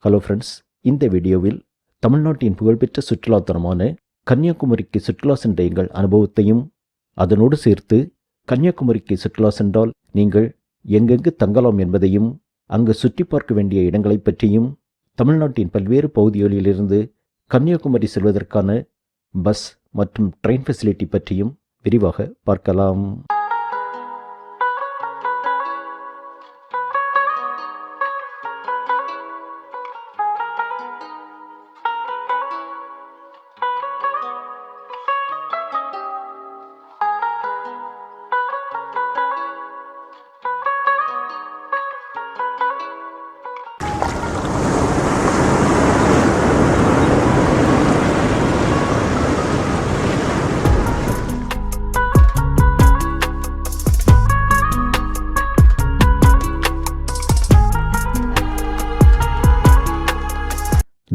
Hello friends, இந்த வீடியோவில் தமிழ்நாட்டின் புகழ்பெற்ற சுற்றுலாத்தலமான கன்னியாகுமரிக்கு சுற்றுலா சென்ற எங்கள் அனுபவத்தையும், அதனோடு சேர்த்து கன்னியாகுமரிக்கு சுற்றுலா சென்றால் நீங்கள் எங்கெங்கு தங்கலாம் என்பதையும், அங்கு சுற்றி பார்க்க வேண்டிய இடங்களை பற்றியும், தமிழ்நாட்டின் பல்வேறு பகுதிகளிலிருந்து கன்னியாகுமரி செல்வதற்கான பஸ் மற்றும் ட்ரெயின் ஃபெசிலிட்டி பற்றியும் விரிவாக பார்க்கலாம்.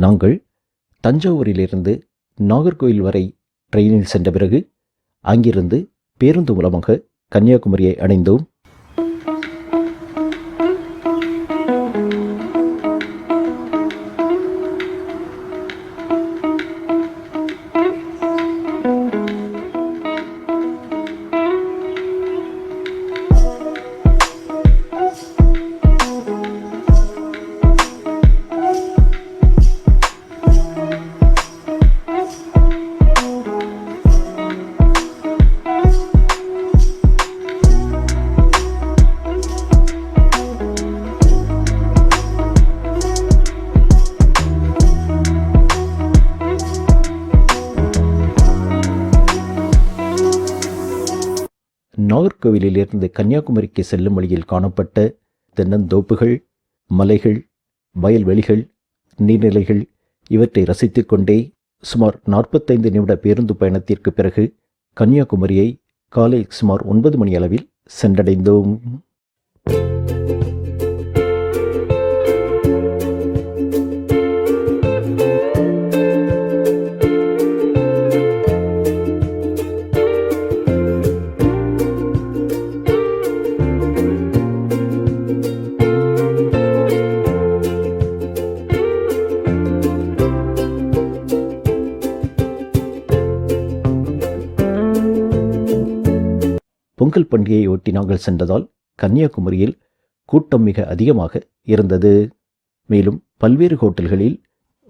நாங்கள் தஞ்சாவூரிலிருந்து நாகர்கோவில் வரை ட்ரெயினில் சென்ற பிறகு அங்கிருந்து பேருந்து மூலமாக கன்னியாகுமரியை அடைந்தோம். நாகர்கோவிலிருந்து கன்னியாகுமரிக்கு செல்லும் வழியில் காணப்பட்ட தென்னந்தோப்புகள், மலைகள், வயல்வெளிகள், நீர்நிலைகள் இவற்றை ரசித்து கொண்டே சுமார் 45 நிமிட பேருந்து பயணத்திற்கு பிறகு கன்னியாகுமரியை காலை சுமார் 9 மணி அளவில் சென்றடைந்தோம். பொங்கல் பண்டிகையை ஒட்டி நாங்கள் சென்றதால் கன்னியாகுமரியில் கூட்டம் மிக அதிகமாக இருந்தது. மேலும் பல்வேறு ஹோட்டல்களில்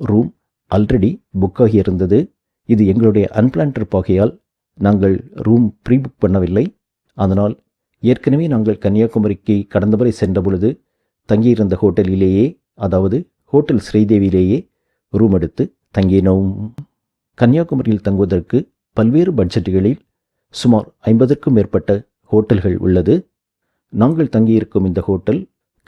ரூம் ஆல்ரெடி புக் ஆகியிருந்தது. இது எங்களுடைய அன்பிளான் ட்ரிப் ஆகையால் நாங்கள் ரூம் ப்ரீ புக் பண்ணவில்லை. அதனால் ஏற்கனவே நாங்கள் கன்னியாகுமரிக்கு கடந்த முறை சென்ற பொழுது தங்கியிருந்த ஹோட்டலிலேயே, அதாவது ஹோட்டல் ஸ்ரீதேவியிலேயே ரூம் எடுத்து தங்கினோம். கன்னியாகுமரியில் தங்குவதற்கு பல்வேறு பட்ஜெட்டுகளில் சுமார் 50க்கும் மேற்பட்ட ஹோட்டல்கள் உள்ளது. நாங்கள் தங்கியிருக்கும் இந்த ஹோட்டல்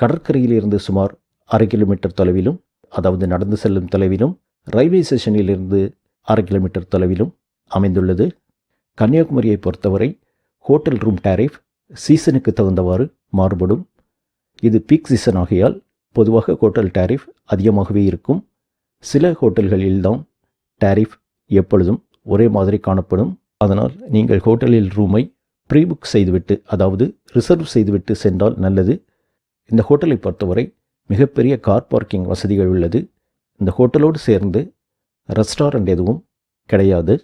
கடற்கரையிலிருந்து சுமார் 1/2 கிலோமீட்டர் தொலைவிலும், அதாவது நடந்து செல்லும் தொலைவிலும், ரயில்வே ஸ்டேஷனிலிருந்து 1/2 கிலோமீட்டர் தொலைவிலும் அமைந்துள்ளது. கன்னியாகுமரியை பொறுத்தவரை ஹோட்டல் ரூம் டேரிஃப் சீசனுக்கு தகுந்தவாறு மாறுபடும். இது பீக் சீசன் ஆகையால் பொதுவாக ஹோட்டல் டேரிஃப் அதிகமாகவே இருக்கும். சில ஹோட்டல்களில்தான் டேரிஃப் எப்பொழுதும் ஒரே மாதிரி காணப்படும். அதனால் நீங்கள் ஹோட்டலில் ரூமை ப்ரீ புக் செய்துவிட்டு, அதாவது ரிசர்வ் செய்துவிட்டு சென்றால் நல்லது. இந்த ஹோட்டலை பொறுத்தவரை மிகப்பெரிய கார் பார்க்கிங் வசதிகள் உள்ளது. இந்த ஹோட்டலோடு சேர்ந்து ரெஸ்டாரண்ட் எதுவும் கிடையாது.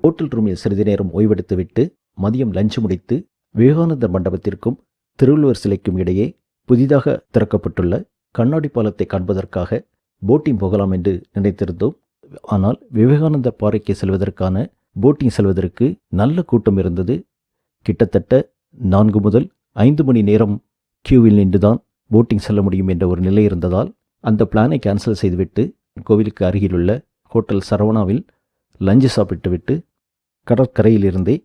ஹோட்டல் ரூமில் சிறிது நேரம் ஓய்வெடுத்துவிட்டு மதியம் லஞ்ச் முடித்து விவேகானந்தர் மண்டபத்திற்கும் திருவள்ளுவர் சிலைக்கும் இடையே புதிதாக திறக்கப்பட்டுள்ள கண்ணாடி பாலத்தை காண்பதற்காக போட்டிங் போகலாம் என்று நினைத்திருந்தோம். ஆனால் விவேகானந்தர் பாறைக்கு செல்வதற்கான போட்டிங் செல்வதற்கு நல்ல கூட்டம் இருந்தது. கிட்டத்தட்ட 4 முதல் 5 மணி நேரம் கியூவில் நின்றுதான் போட்டிங் செல்ல முடியும் என்ற ஒரு நிலை இருந்ததால் அந்த பிளானை கேன்சல் செய்துவிட்டு கோவிலுக்கு அருகிலுள்ள ஹோட்டல் சரவணாவில் லஞ்சு சாப்பிட்டுவிட்டு கடற்கரையிலிருந்தே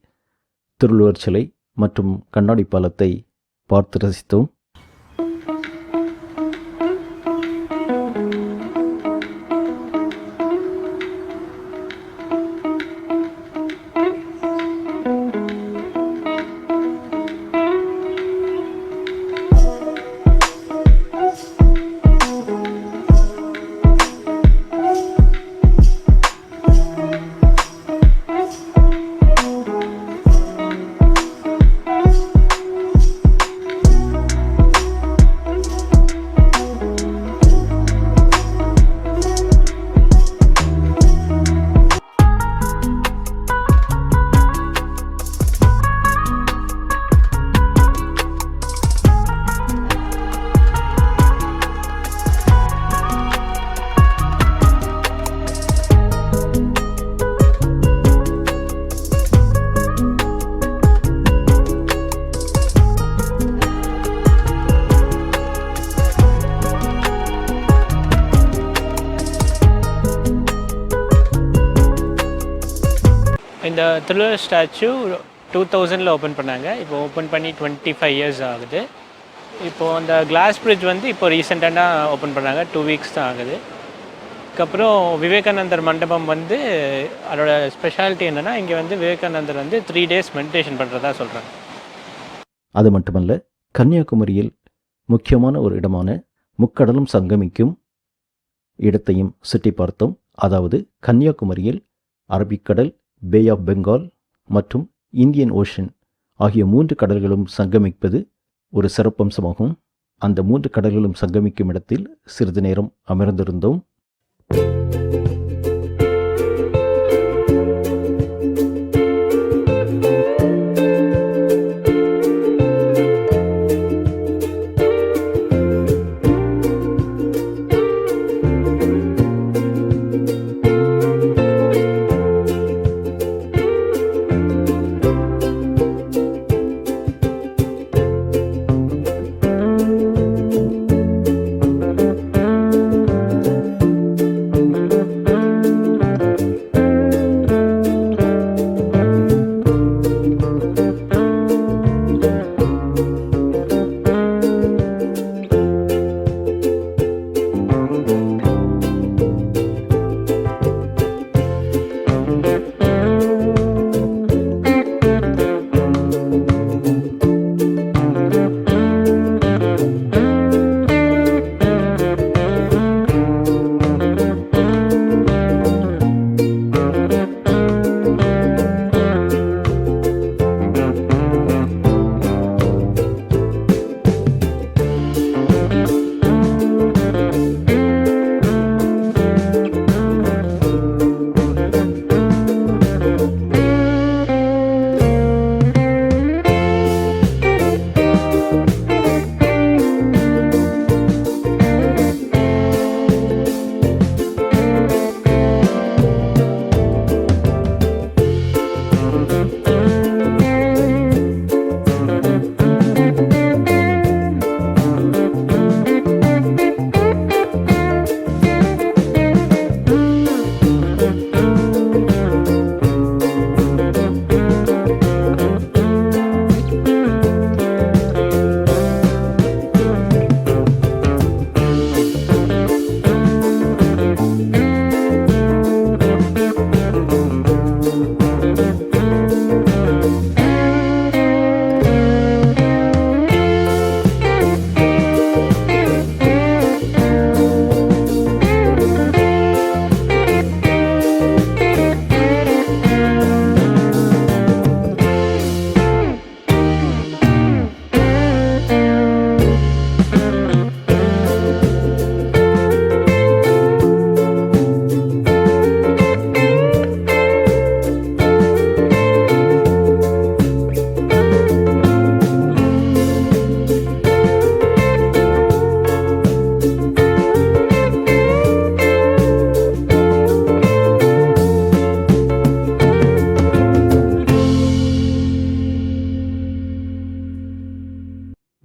திருவள்ளுவர் சிலை மற்றும் கண்ணாடி பாலத்தை பார்த்து ரசித்தோம். இந்த திருவள்ளுவர் ஸ்டாச்சு 2000 ஓப்பன் பண்ணாங்க. இப்போ ஓப்பன் பண்ணி 25 இயர்ஸ் ஆகுது. இப்போது அந்த கிளாஸ் பிரிட்ஜ் வந்து இப்போ ரீசெண்டாக தான் ஓப்பன் பண்ணாங்க, 2 வீக்ஸ் தான் ஆகுது. அதுக்கப்புறம் விவேகானந்தர் மண்டபம் வந்து அதோட ஸ்பெஷாலிட்டி என்னென்னா, இங்கே வந்து விவேகானந்தர் வந்து 3 days மெடிடேஷன் பண்ணுறதா சொல்கிறாங்க. அது மட்டுமல்ல, கன்னியாகுமரியில் முக்கியமான ஒரு இடமான முக்கடலும் சங்கமிக்கும் இடத்தையும் சுற்றி பார்த்தோம். அதாவது கன்னியாகுமரியில் அரபிக்கடல், பே ஆஃப் பெங்கால் மற்றும் இந்தியன் ஓஷன் ஆகிய 3 கடல்களும் சங்கமிப்பது ஒரு சிறப்பம்சமாகும். அந்த 3 கடல்களும் சங்கமிக்கும் இடத்தில் சிறிது நேரம் அமர்ந்திருந்தோம்.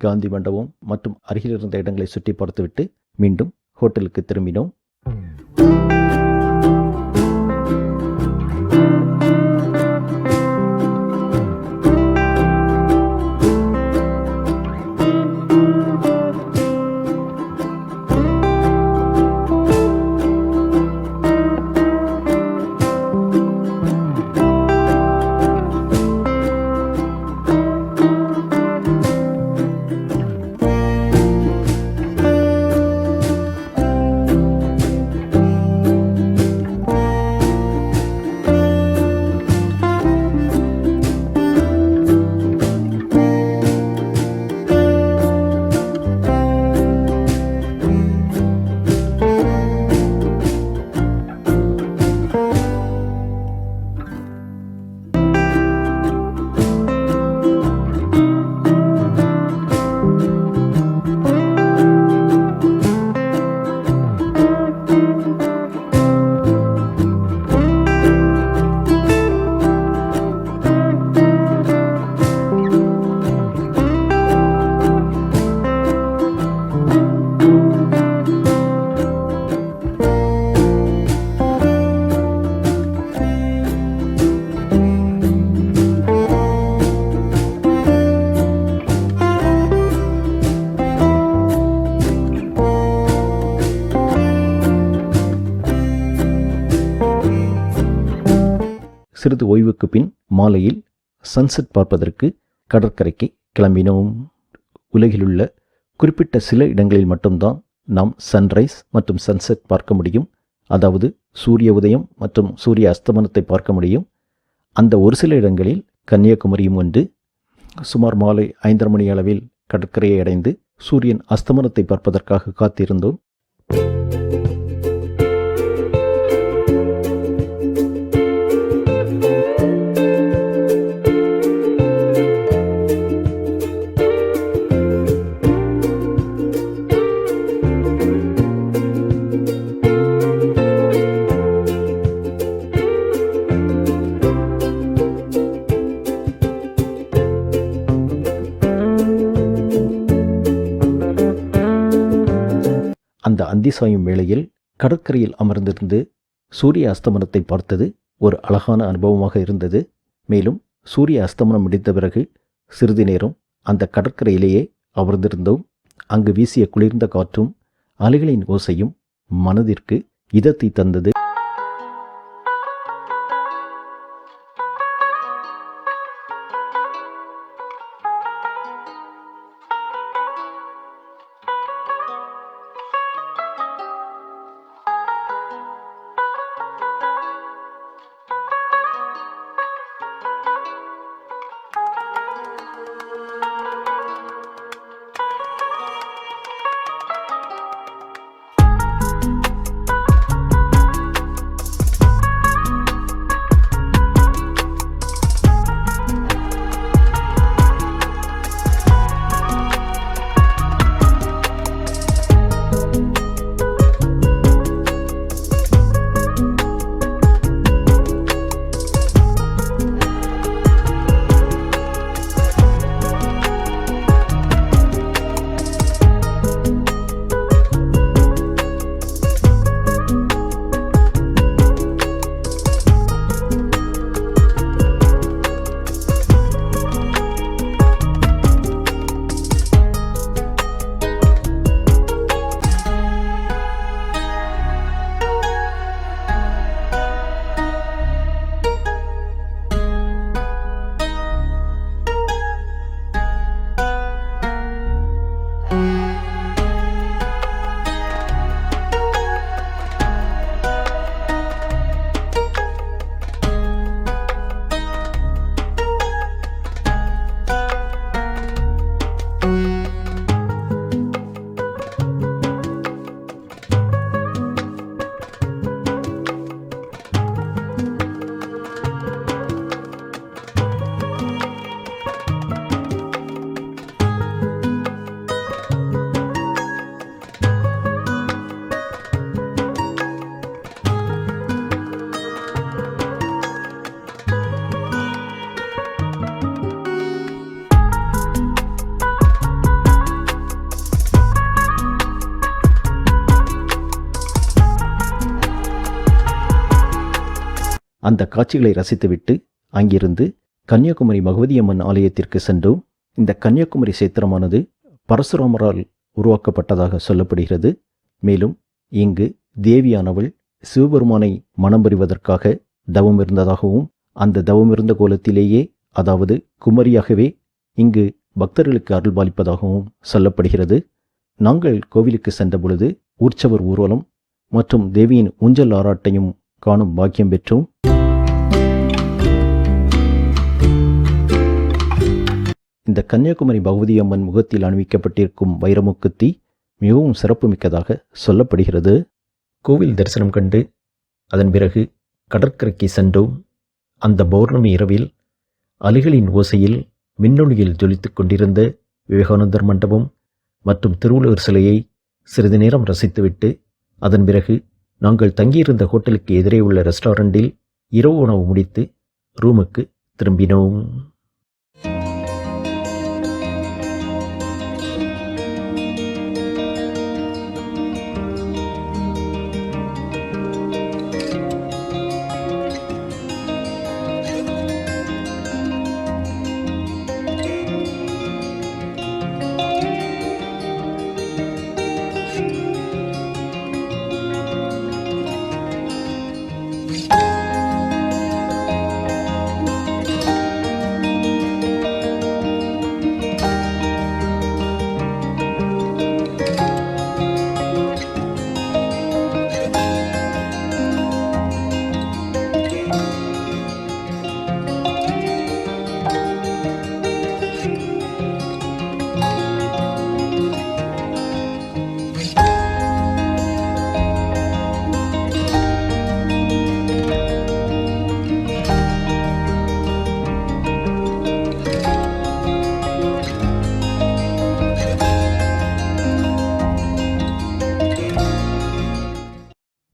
காந்தி மண்டபம் மற்றும் அருகில் இருந்த இடங்களை சுற்றி பார்த்துவிட்டு மீண்டும் ஹோட்டலுக்கு திரும்பினோம். சிறிது ஓய்வுக்கு பின் மாலையில் சன்செட் பார்ப்பதற்கு கடற்கரைக்கு கிளம்பினோம். உலகிலுள்ள குறிப்பிட்ட சில இடங்களில் மட்டும்தான் நாம் சன்ரைஸ் மற்றும் சன்செட் பார்க்க முடியும். அதாவது சூரிய உதயம் மற்றும் சூரிய அஸ்தமனத்தை பார்க்க முடியும். அந்த ஒரு சில இடங்களில் கன்னியாகுமரியும் ஒன்று. சுமார் மாலை 5:30 மணி அளவில் கடற்கரையை அடைந்து சூரியன் அஸ்தமனத்தை பார்ப்பதற்காக காத்திருந்தோம். அந்த அந்தி சாயும் வேளையில் கடற்கரையில் அமர்ந்திருந்து சூரிய அஸ்தமனத்தை பார்த்தது ஒரு அழகான அனுபவமாக இருந்தது. மேலும் சூரிய அஸ்தமனம் முடிந்த பிறகு சிறிது நேரம் அந்த கடற்கரையிலேயே அமர்ந்திருந்தோம். அங்கு வீசிய குளிர்ந்த காற்றும் அலைகளின் ஓசையும் மனதிற்கு இதத்தை தந்தது. அந்த காட்சிகளை ரசித்துவிட்டு அங்கிருந்து கன்னியாகுமரி பகவதியம்மன் ஆலயத்திற்கு சென்றோம். இந்த கன்னியாகுமரி சேத்திரமானது பரசுராமரால் உருவாக்கப்பட்டதாக சொல்லப்படுகிறது. மேலும் இங்கு தேவியானவள் சிவபெருமானை மனம் புரிவதற்காக தவம் இருந்ததாகவும், அந்த தவம் இருந்த கோலத்திலேயே, அதாவது குமரியாகவே இங்கு பக்தர்களுக்கு அருள்பாலிப்பதாகவும் சொல்லப்படுகிறது. நாங்கள் கோவிலுக்கு சென்ற பொழுது உற்சவர் ஊர்வலம் மற்றும் தேவியின் ஊஞ்சல் ஆராட்டையும் காணும் பாக்கியம் பெற்றோம். இந்த கன்னியாகுமரி பகவதி அம்மன் முகத்தில் அணிவிக்கப்பட்டிருக்கும் வைரமுக்குத்தி மிகவும் சிறப்புமிக்கதாக சொல்லப்படுகிறது. கோவில் தரிசனம் கண்டு அதன் பிறகு கடற்கரைக்கு சென்றோம். அந்த பௌர்ணமி இரவில் அலைகளின் ஓசையில் மின்னொளியில் ஜொலித்துக் கொண்டிருந்த விவேகானந்தர் மண்டபம் மற்றும் திருவள்ளுவர் சிலையை சிறிது நேரம் ரசித்துவிட்டு அதன் பிறகு நாங்கள் தங்கியிருந்த ஹோட்டலுக்கு எதிரே உள்ள ரெஸ்டாரண்டில் இரவு உணவு முடித்து ரூமுக்கு திரும்பினோம்.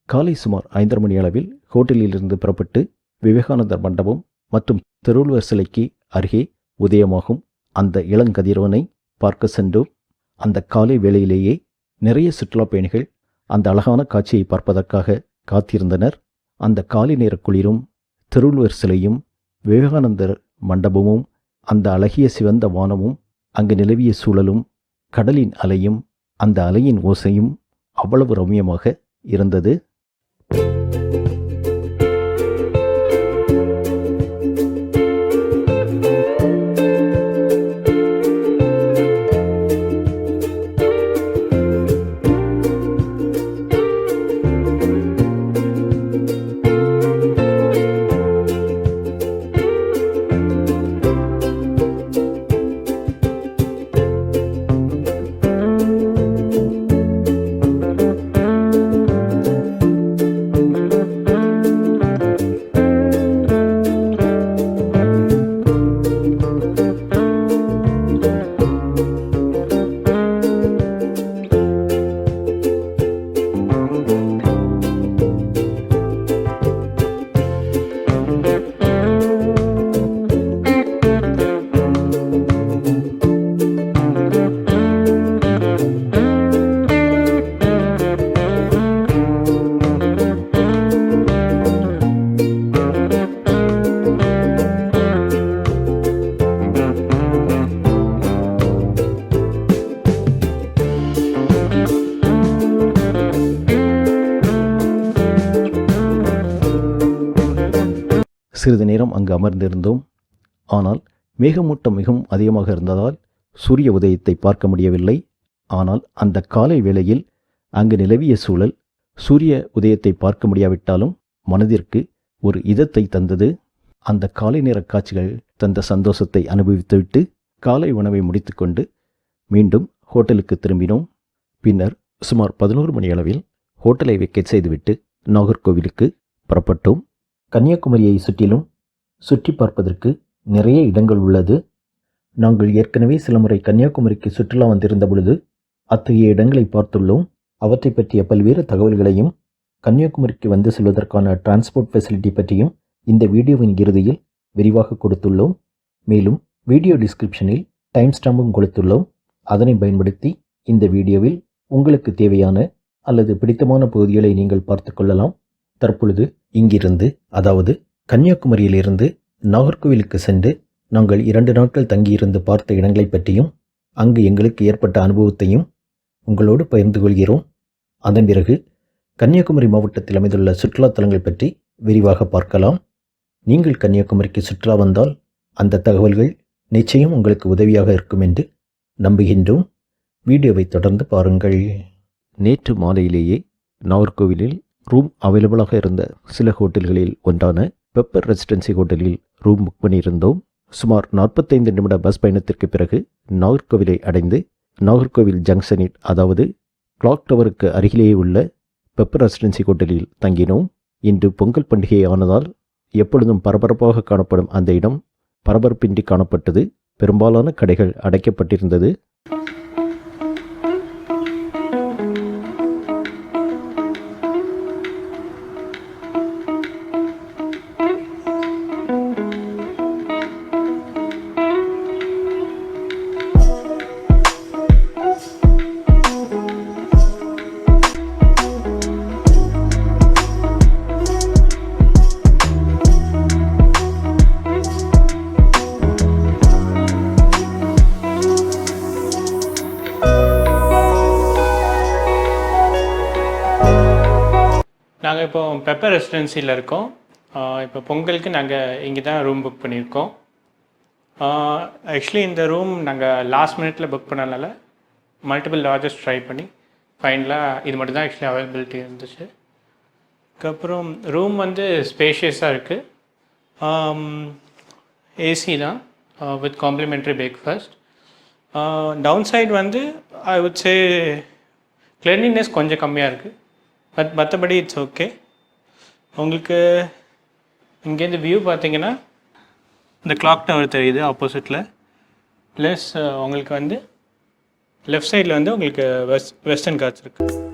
காலை சுமார் 5:30 மணி அளவில் ஹோட்டலிலிருந்து புறப்பட்டு விவேகானந்தர் மண்டபம் மற்றும் திருவள்ளுவர் சிலைக்கு அருகே உதயமாகும் அந்த இளங்கதிரவனை பார்க்க சென்றோம். அந்த காலை வேளையிலேயே நிறைய சுற்றுலா பயணிகள் அந்த அழகான காட்சியை பார்ப்பதற்காக காத்திருந்தனர். அந்த காலை நேர குளிரும் திருவள்ளுவர் சிலையும் விவேகானந்தர் மண்டபமும் அந்த அழகிய சிவந்த வானமும் அங்கு நிலவிய சூழலும் கடலின் அலையும் அந்த அலையின் ஓசையும் அவ்வளவு ரம்யமாக இருந்தது. சிறிது நேரம் அங்கு அமர்ந்திருந்தோம். ஆனால் மேகமூட்டம் மிகவும் அதிகமாக இருந்ததால் சூரிய உதயத்தை பார்க்க முடியவில்லை. ஆனால் அந்த காலை வேளையில் அங்கு நிலவிய சூழல் சூரிய உதயத்தை பார்க்க முடியாவிட்டாலும் மனதிற்கு ஒரு இதத்தை தந்தது. அந்த காலை நேர காட்சிகள் தந்த சந்தோஷத்தை அனுபவித்துவிட்டு காலை உணவை முடித்துக்கொண்டு மீண்டும் ஹோட்டலுக்கு திரும்பினோம். பின்னர் சுமார் 11 மணி அளவில் ஹோட்டலை வெக்கேட் செய்துவிட்டு நாகர்கோவிலுக்கு புறப்பட்டோம். கன்னியாகுமரியை சுற்றிலும் சுற்றி பார்ப்பதற்கு நிறைய இடங்கள் உள்ளது. நாங்கள் ஏற்கனவே சில முறை கன்னியாகுமரிக்கு சுற்றுலா வந்திருந்த பொழுது அத்தகைய இடங்களை பார்த்துள்ளோம். அவற்றை பற்றிய பல்வேறு தகவல்களையும் கன்னியாகுமரிக்கு வந்து செல்வதற்கான டிரான்ஸ்போர்ட் ஃபெசிலிட்டி பற்றியும் இந்த வீடியோவின் இறுதியில் விரிவாக கொடுத்துள்ளோம். மேலும் வீடியோ டிஸ்கிரிப்ஷனில் டைம் ஸ்டாம்பும் கொடுத்துள்ளோம். அதனை பயன்படுத்தி இந்த வீடியோவில் உங்களுக்கு தேவையான அல்லது பிடித்தமான பகுதிகளை நீங்கள் பார்த்து கொள்ளலாம். தற்பொழுது இங்கிருந்து, அதாவது கன்னியாகுமரியிலிருந்து நாகர்கோவிலுக்கு சென்று நாங்கள் 2 நாட்கள் தங்கியிருந்து பார்த்த இடங்களைப் பற்றியும் அங்கு எங்களுக்கு ஏற்பட்ட அனுபவத்தையும் உங்களோடு பகிர்ந்து கொள்கிறோம். அதன் பிறகு கன்னியாகுமரி மாவட்டத்தில் அமைந்துள்ள சுற்றுலாத்தலங்கள் பற்றி விரிவாக பார்க்கலாம். நீங்கள் கன்னியாகுமரிக்கு சுற்றுலா வந்தால் அந்த தகவல்கள் நிச்சயம் உங்களுக்கு உதவியாக இருக்கும் என்று நம்புகின்றோம். வீடியோவை தொடர்ந்து பாருங்கள். நேற்று மாலையிலேயே நாகர்கோவிலில் ரூம் அவைலபிளாக இருந்த சில ஹோட்டல்களில் ஒன்றான பெப்பர் ரெசிடென்சி ஹோட்டலில் ரூம் புக் பண்ணியிருந்தோம். சுமார் 45 நிமிட பஸ் பயணத்திற்கு பிறகு நாகர்கோவிலை அடைந்து நாகர்கோவில் ஜங்ஷனில், அதாவது கிளாக் டவருக்கு அருகிலேயே உள்ள பெப்பர் ரெசிடென்சி ஹோட்டலில் தங்கினோம். இன்று பொங்கல் பண்டிகை ஆனதால் எப்பொழுதும் பரபரப்பாக காணப்படும் அந்த இடம் பரபரப்பின்றி காணப்பட்டது. பெரும்பாலான கடைகள் அடைக்கப்பட்டிருந்தது. நாங்கள் இப்போ பெப்பர் ரெசிடென்சியில் இருக்கோம். இப்போ பொங்கலுக்கு நாங்கள் இங்கே தான் ரூம் புக் பண்ணியிருக்கோம். ஆக்சுவலி இந்த ரூம் நாங்கள் லாஸ்ட் மினிட்ல புக் பண்ணனால மல்டிபிள் லாட்ஜஸ் ட்ரை பண்ணி ஃபைனலாக இது மட்டும் தான் ஆக்சுவலி அவைலபிலிட்டி இருந்துச்சு. அதுக்கப்புறம் ரூம் வந்து ஸ்பேஷியஸாக இருக்குது. ஏசி தான் with complimentary breakfast. Down side வந்து ஐ வுட் சே கிளீனினஸ் கொஞ்சம் கம்மியாக இருக்குது. மற்றபடி இட்ஸ் ஓகே. உங்களுக்கு இங்கேருந்து வியூ பார்த்தீங்கன்னா இந்த கிளாக் டவர் தெரியுது ஆப்போசிட்டில். ப்ளஸ் உங்களுக்கு வந்து லெஃப்ட் சைடில் வந்து உங்களுக்கு வெஸ்டர்ன் காட்ஸ் இருக்குது.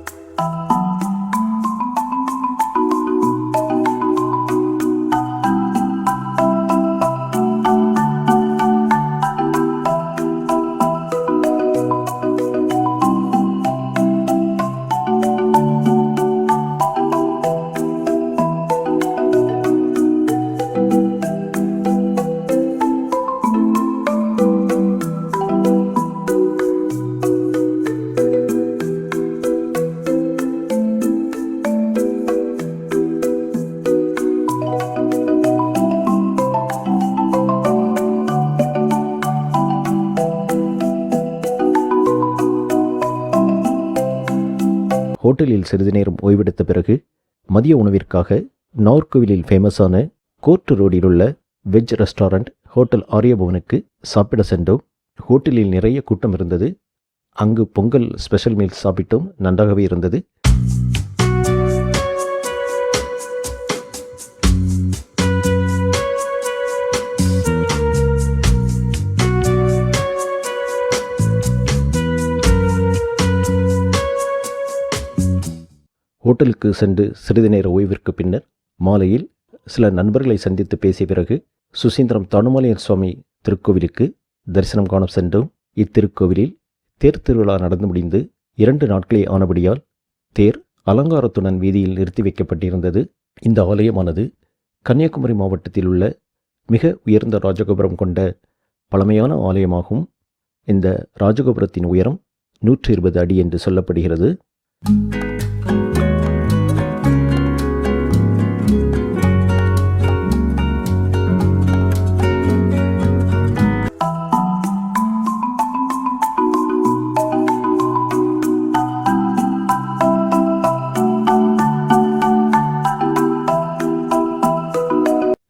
ஹோட்டலில் சிறிது நேரம் ஓய்வெடுத்த பிறகு மதிய உணவிற்காக நாகர்கோவிலில் ஃபேமஸான கோர்ட் ரோடில் உள்ள வெஜ் ரெஸ்டாரண்ட் ஹோட்டல் ஆரியபவனுக்கு சாப்பிட சென்றோம். ஹோட்டலில் நிறைய கூட்டம் இருந்தது. அங்கு பொங்கல் ஸ்பெஷல் மீல்ஸ் சாப்பிட்டோம். நன்றாகவே இருந்தது. ஹோட்டலுக்கு சென்று சிறிது நேர ஓய்விற்கு பின்னர் மாலையில் சில நண்பர்களை சந்தித்து பேசிய பிறகு சுசீந்திரம் தானுமாலையர் சுவாமி திருக்கோவிலுக்கு தரிசனம் காண சென்றோம். இத்திருக்கோவிலில் தேர் திருவிழா நடந்து முடிந்து 2 நாட்களே ஆனபடியால் தேர் அலங்காரத்துடன் வீதியில் நிறுத்தி வைக்கப்பட்டிருந்தது. இந்த ஆலயமானது கன்னியாகுமரி மாவட்டத்தில் உள்ள மிக உயர்ந்த ராஜகோபுரம் கொண்ட பழமையான ஆலயமாகும். இந்த ராஜகோபுரத்தின் உயரம் 120 அடி என்று சொல்லப்படுகிறது.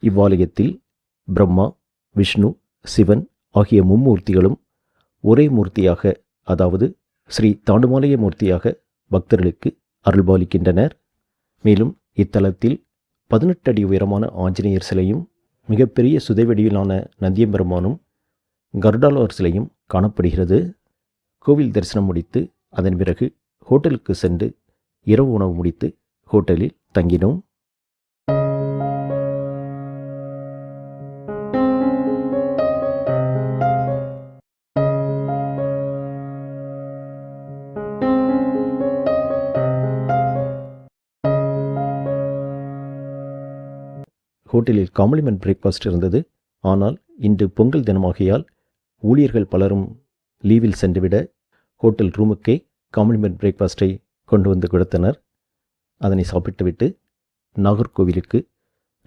இவ்வாலயத்தில் பிரம்மா, விஷ்ணு, சிவன் ஆகிய மும்மூர்த்திகளும் ஒரே மூர்த்தியாக, அதாவது ஸ்ரீ தாண்டுமாலய மூர்த்தியாக பக்தர்களுக்கு அருள்பாலிக்கின்றனர். மேலும் இத்தலத்தில் 18 அடி உயரமான ஆஞ்சநேயர் சிலையும் மிகப்பெரிய சுதைவடிவிலான நந்தியம்பெருமானும் கருடாழ்வார் சிலையும் காணப்படுகிறது. கோவில் தரிசனம் முடித்து அதன் பிறகு ஹோட்டலுக்கு சென்று இரவு உணவு முடித்து ஹோட்டலில் தங்கினோம். ஹோட்டலில் காம்ப்ளிமெண்ட் பிரேக்ஃபாஸ்ட் இருந்தது. ஆனால் இன்று பொங்கல் தினமாகையால் ஊழியர்கள் பலரும் லீவில் சென்றுவிட ஹோட்டல் ரூமுக்கே காம்ப்ளிமெண்ட் பிரேக்ஃபாஸ்ட்டை கொண்டு வந்து கொடுத்தனர். அதனை சாப்பிட்டுவிட்டு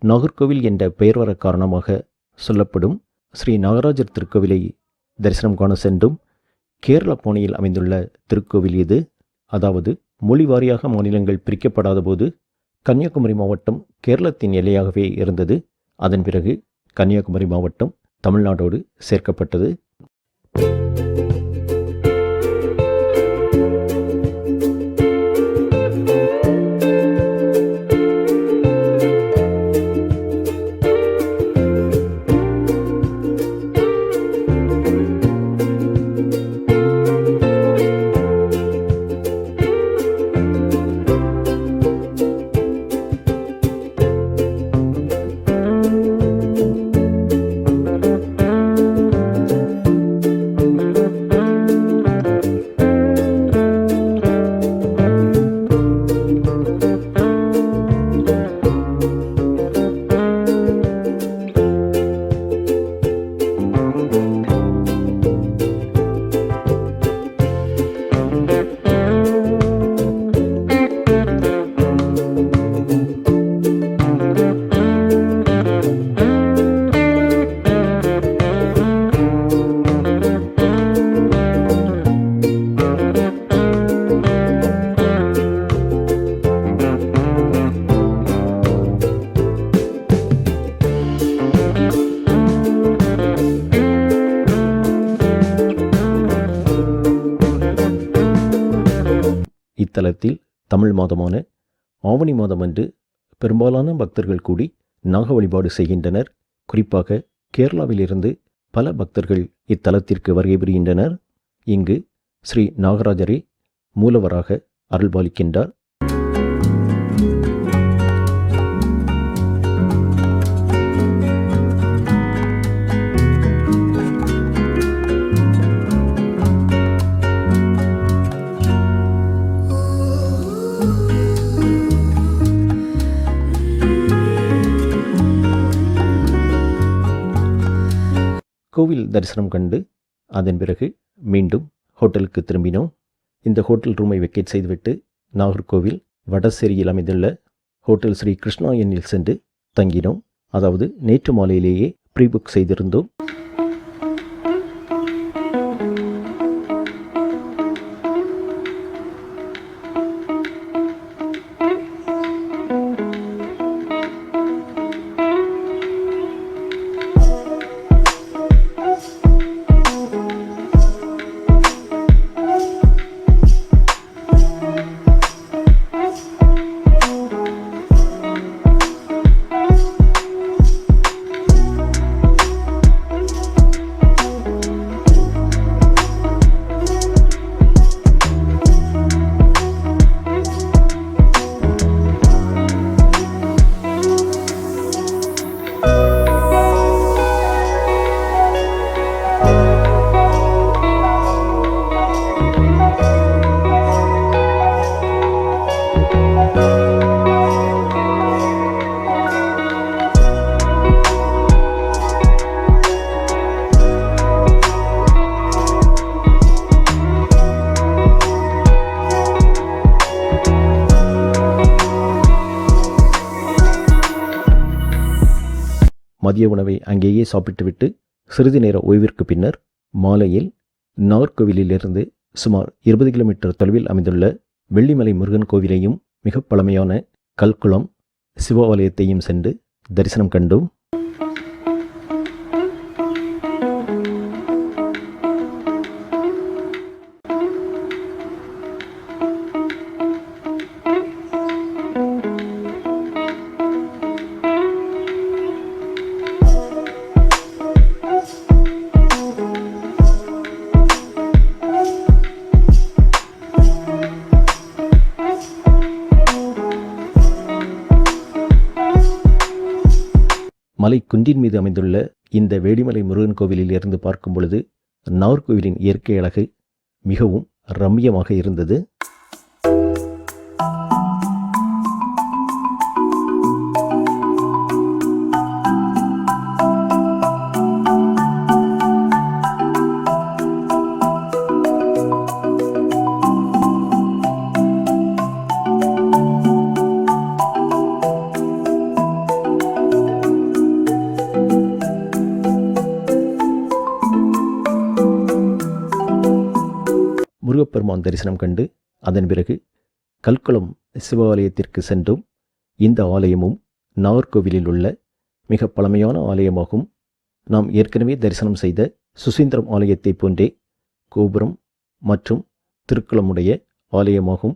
நாகர்கோவில் என்ற பெயர் வர காரணமாக சொல்லப்படும் ஸ்ரீ நாகராஜர் திருக்கோவிலை தரிசனம் காண சென்றும். கேரளா பாணியில் அமைந்துள்ள திருக்கோவில் இது. அதாவது மொழி வாரியாக மாநிலங்கள் பிரிக்கப்படாத போது கன்னியாகுமரி மாவட்டம் கேரளத்தின் எல்லையாகவே இருந்தது. அதன் பிறகு கன்னியாகுமரி மாவட்டம் தமிழ்நாடோடு சேர்க்கப்பட்டது. இத்தலத்தில் தமிழ் மாதமான ஆவணி மாதம் அன்று பெரும்பாலான பக்தர்கள் கூடி நாக வழிபாடு செய்கின்றனர். குறிப்பாக கேரளாவிலிருந்து பல பக்தர்கள் இத்தலத்திற்கு வருகை புரிகின்றனர். இங்கு ஸ்ரீ நாகராஜரே மூலவராக அருள்பாலிக்கின்றார். கோவில் தரிசனம் கண்டு அதன் பிறகு மீண்டும் ஹோட்டலுக்கு திரும்பினோம். இந்த ஹோட்டல் ரூமை வெக்கேட் செய்துவிட்டு நாகர்கோவில் வடசேரியில் அமைந்துள்ள ஹோட்டல் ஸ்ரீ கிருஷ்ணா எண்ணில் சென்று தங்கினோம். அதாவது நேற்று மாலையிலேயே ப்ரீ புக் செய்திருந்தோம். மதிய உணவை அங்கேயே சாப்பிட்டுவிட்டு சிறிது நேர ஓய்விற்கு பின்னர் மாலையில் நாகர்கோவிலிருந்து சுமார் 20 கிலோமீட்டர் தொலைவில் அமைந்துள்ள வெள்ளிமலை முருகன் கோவிலையும் மிக பழமையான கல்குளம் சிவாலயத்தையும் சென்று தரிசனம் கண்டோம். மலை குன்றின் மீது அமைந்துள்ள இந்த வேடிமலை முருகன் கோவிலில் இருந்து பார்க்கும் பொழுது நாகர்கோவிலின் இயற்கை அழகு மிகவும் ரம்மியமாக இருந்தது. முருகப்பெருமான் தரிசனம் கண்டு அதன் பிறகு கல்குளம் சிவாலயத்திற்கு சென்றோம். இந்த ஆலயமும் நாகர்கோவிலில் உள்ள மிக பழமையான ஆலயமாகும். நாம் ஏற்கனவே தரிசனம் செய்த சுசீந்திரம் ஆலயத்தை போன்றே கோபுரம் மற்றும் திருக்குளமுடைய ஆலயமாகும்.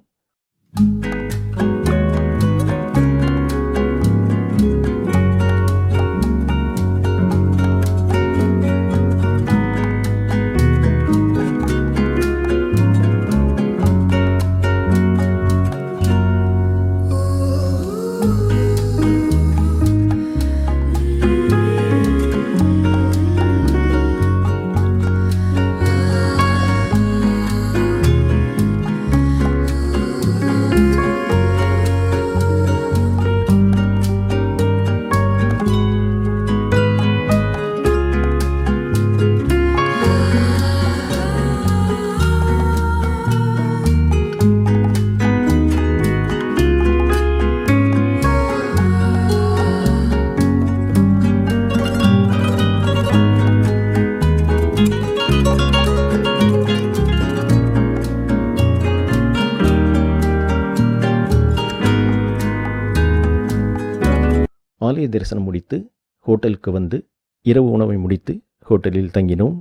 ஆலய தரிசனம் முடித்து ஹோட்டலுக்கு வந்து இரவு உணவை முடித்து ஹோட்டலில் தங்கினோம்.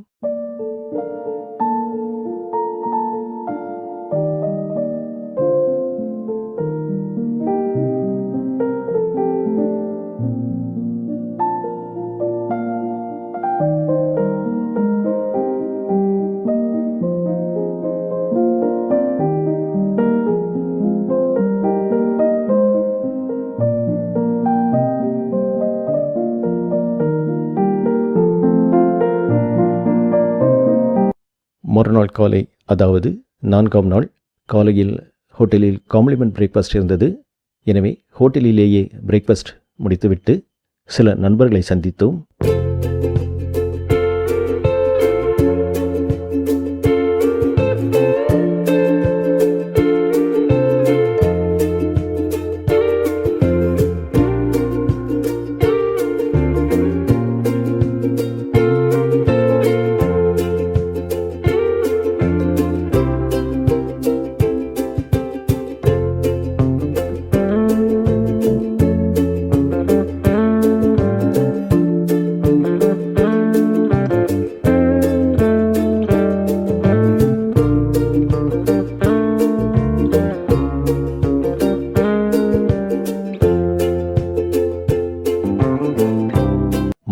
மறுநாள் காலை, அதாவது 4ஆம் நாள் காலையில் ஹோட்டலில் காம்ப்ளிமெண்ட் பிரேக்ஃபாஸ்ட் இருந்தது. எனவே ஹோட்டலிலேயே பிரேக்ஃபாஸ்ட் முடித்துவிட்டு சில நண்பர்களை சந்தித்தோம்.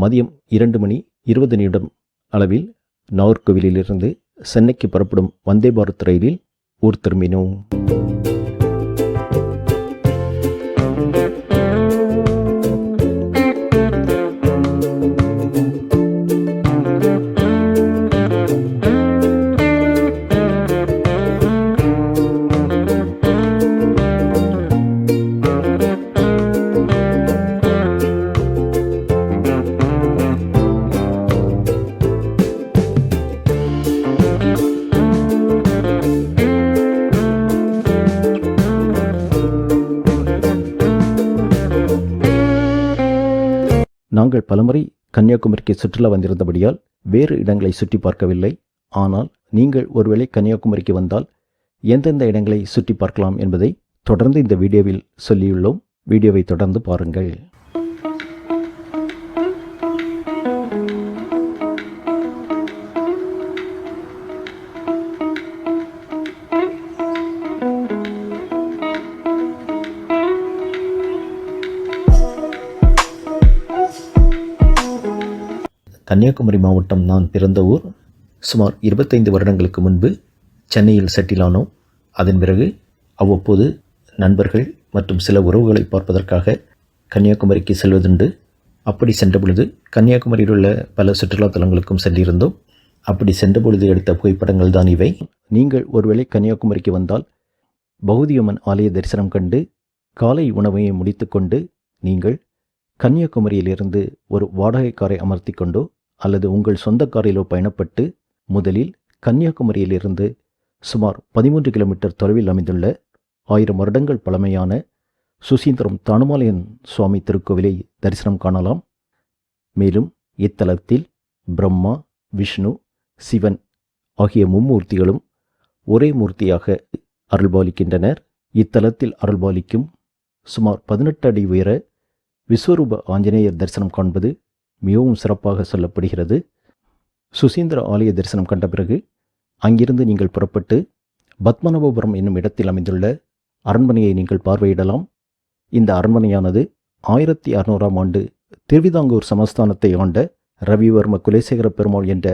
மதியம் 2:20 அளவில் நாகர்கோவிலிருந்து சென்னைக்கு புறப்படும் வந்தே பாரத் ரயிலில் ஊர் திரும்பினோம். நாங்கள் பலமுறை கன்னியாகுமரிக்கு சுற்றுலா வந்திருந்தபடியால் வேறு இடங்களை சுற்றி பார்க்கவில்லை. ஆனால் நீங்கள் ஒருவேளை கன்னியாகுமரிக்கு வந்தால் எந்தெந்த இடங்களை சுற்றி பார்க்கலாம் என்பதை தொடர்ந்து இந்த வீடியோவில் சொல்லியுள்ளோம். வீடியோவை தொடர்ந்து பாருங்கள். கன்னியாகுமரி மாவட்டம் நான் பிறந்த ஊர். சுமார் 25 வருடங்களுக்கு முன்பு சென்னையில் செட்டில் ஆனோம். அதன் பிறகு அவ்வப்போது நண்பர்கள் மற்றும் சில உறவுகளை பார்ப்பதற்காக கன்னியாகுமரிக்கு செல்வதுண்டு. அப்படி சென்ற பொழுது கன்னியாகுமரியில் உள்ள பல சுற்றுலா தலங்களுக்கும் சென்றிருந்தோம். அப்படி சென்ற பொழுது எடுத்த புகைப்படங்கள் தான் இவை. நீங்கள் ஒருவேளை கன்னியாகுமரிக்கு வந்தால் பகவதியம்மன் ஆலய தரிசனம் கண்டு காலை உணவையை முடித்து கொண்டு நீங்கள் கன்னியாகுமரியிலிருந்து ஒரு வாடகை காரை அமர்த்தி கொண்டோ அல்லது உங்கள் சொந்த காரிலோ பயணப்பட்டு முதலில் கன்னியாகுமரியிலிருந்து சுமார் 13 கிலோமீட்டர் தொலைவில் அமைந்துள்ள 1000 வருடங்கள் பழமையான சுசீந்திரம் தானுமாலயன் சுவாமி திருக்கோவிலை தரிசனம் காணலாம். மேலும் இத்தலத்தில் பிரம்மா, விஷ்ணு, சிவன் ஆகிய மும்மூர்த்திகளும் ஒரே மூர்த்தியாக அருள்பாலிக்கின்றனர். இத்தலத்தில் அருள்பாலிக்கும் சுமார் 18 அடி உயர விஸ்வரூப ஆஞ்சநேயர் தரிசனம் காண்பது மிகவும் சிறப்பாக சொல்லப்படுகிறது. சுசீந்திர ஆலய தரிசனம் கண்ட பிறகு அங்கிருந்து நீங்கள் புறப்பட்டு பத்மநாபபுரம் என்னும் இடத்தில் அமைந்துள்ள அரண்மனையை நீங்கள் பார்வையிடலாம். இந்த அரண்மனையானது 1600ஆம் ஆண்டு திருவிதாங்கூர் சமஸ்தானத்தை ஆண்ட ரவிவர்ம குலசேகர பெருமாள் என்ற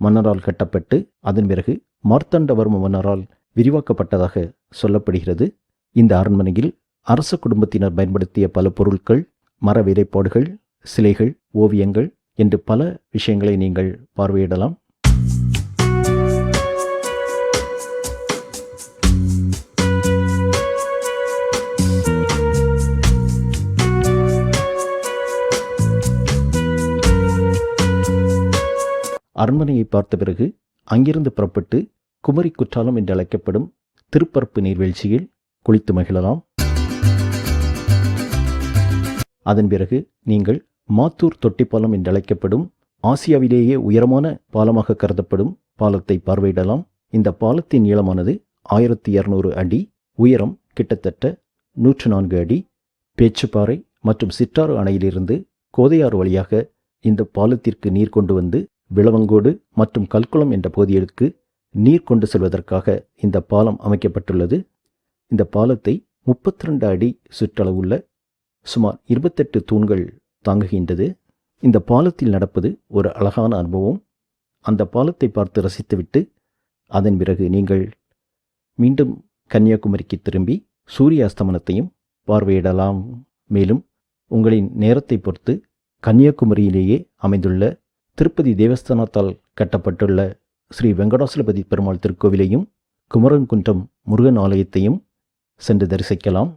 மன்னரால் கட்டப்பட்டு அதன் பிறகு மார்த்தாண்டவர்ம மன்னரால் விரிவாக்கப்பட்டதாக சொல்லப்படுகிறது. இந்த அரண்மனையில் அரச குடும்பத்தினர் பயன்படுத்திய பல பொருட்கள், மர வேலைப்பாடுகள், சிலைகள், ஓவியங்கள் என்று பல விஷயங்களை நீங்கள் பார்வையிடலாம். அரண்மனையை பார்த்த பிறகு அங்கிருந்து புறப்பட்டு குமரி குற்றாலம் என்று அழைக்கப்படும் திருப்பரப்பு நீர்வீழ்ச்சியில் குளித்து மகிழலாம். அதன் பிறகு நீங்கள் மாத்தூர் தொட்டிப்பாலம் என்று அழைக்கப்படும் ஆசியாவிலேயே உயரமான பாலமாக கருதப்படும் பாலத்தை பார்வையிடலாம். இந்த பாலத்தின் நீளமானது 1200 அடி, உயரம் கிட்டத்தட்ட 104 அடி. பேச்சுப்பாறை மற்றும் சிற்றாறு அணையிலிருந்து கோதையாறு வழியாக இந்த பாலத்திற்கு நீர் கொண்டு வந்து விளவங்கோடு மற்றும் கல்குளம் என்ற பகுதிகளுக்கு நீர் கொண்டு செல்வதற்காக இந்த பாலம் அமைக்கப்பட்டுள்ளது. இந்த பாலத்தை 32 அடி சுற்றளவுள்ள சுமார் 28 தூண்கள் தாங்குகின்றது. இந்த பாலத்தில் நடப்பது ஒரு அழகான அனுபவம். அந்த பாலத்தை பார்த்து ரசித்துவிட்டு அதன் பிறகு நீங்கள் மீண்டும் கன்னியாகுமரிக்கு திரும்பி சூரிய அஸ்தமனத்தையும் பார்வையிடலாம். மேலும் உங்களின் நேரத்தை பொறுத்து கன்னியாகுமரியிலேயே அமைந்துள்ள திருப்பதி தேவஸ்தானத்தால் கட்டப்பட்டுள்ள ஸ்ரீ வெங்கடாசலபதி பெருமாள் திருக்கோவிலையும் குமரன்குன்றம் முருகன் ஆலயத்தையும் சென்று தரிசிக்கலாம்.